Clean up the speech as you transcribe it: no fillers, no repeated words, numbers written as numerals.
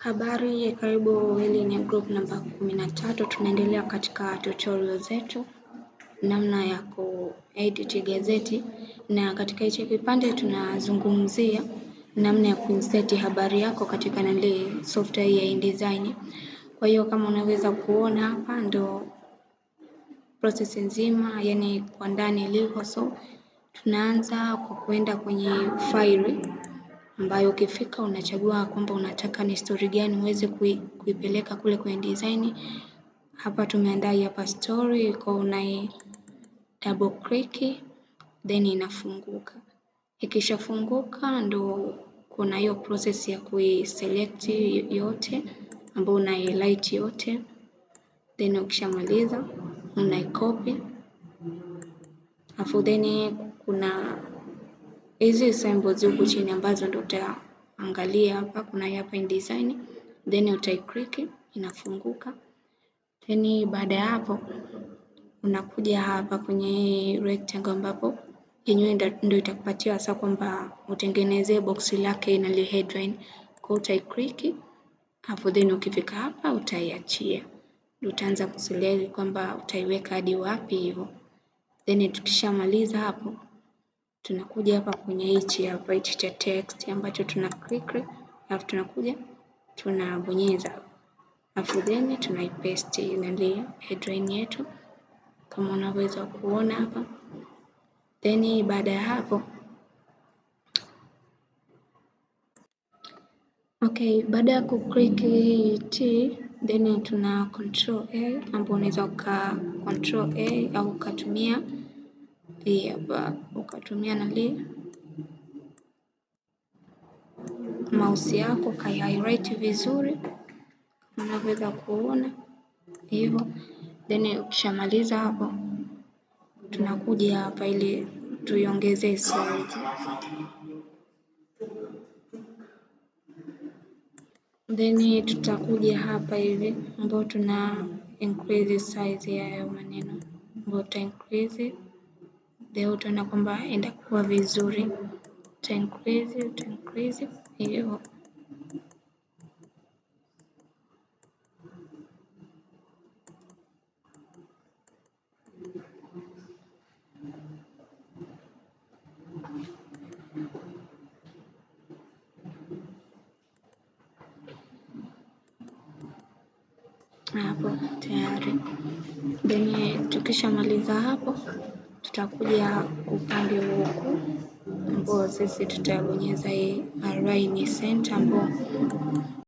Habari, karibu. Hili ni group namba 13. Tunaendelea katika tutorial zetu namna ya kuedit gazeti, na katika hichi kipande tunazungumzia namna ya kuinsert habari yako katika software ya InDesign. Kwa hiyo kama unaweza kuona hapa ndo process nzima, yani kwa ndani ilivyo. So tunaanza kwa kwenda kwenye file ambayo ukifika unachagua kwamba unataka ni story gani uweze kuipeleka kule kwenye design. Hapa tumeandaa hapa story, kwa unai double click then inafunguka. Ikishafunguka ndo kuna hiyo process ya kuiselect yote ambayo una highlight yote, then ukishamaliza unaicopy. Afu then kuna hizi symbols huku chini ambazo ndo utaangalia hapa. Kuna hapa InDesign, then utaiclick inafunguka. Then baada ya hapo unakuja hapa kwenye rectangle ambapo yenyewe ndio itakupatia hasa kwamba utengenezee box lake na ile headline. Kwa utaiclick, afu then ukifika hapa utaiachia. Utaanza kuselect kwamba utaiweka hadi wapi hivyo. Then tukishamaliza hapo tunakuja hapa kwenye hichi cha text ambacho tuna click, alafu tunakuja tunabonyeza, alafu then tunaipaste ile headline yetu kama unaweza kuona hapa. Then baada ya hapo baada ya kuclick T then tuna control A ambapo unaweza control A au ukatumia hapa ukatumia mouse yako kai highlight vizuri unaweza kuona hivyo. Then ukishamaliza hapo tunakuja hapa ili tuiongezee size. Then tutakuja hapa hivi ambapo tuna increase size ya hayo maneno ambapo tuta increase leo tunaona kwamba enda kuwa vizuri. Tuta increase hivyo. Hapo tayari. Then tukishamaliza hapo tutakuja upande huku ambao sisi tutabonyeza hii align center ambapo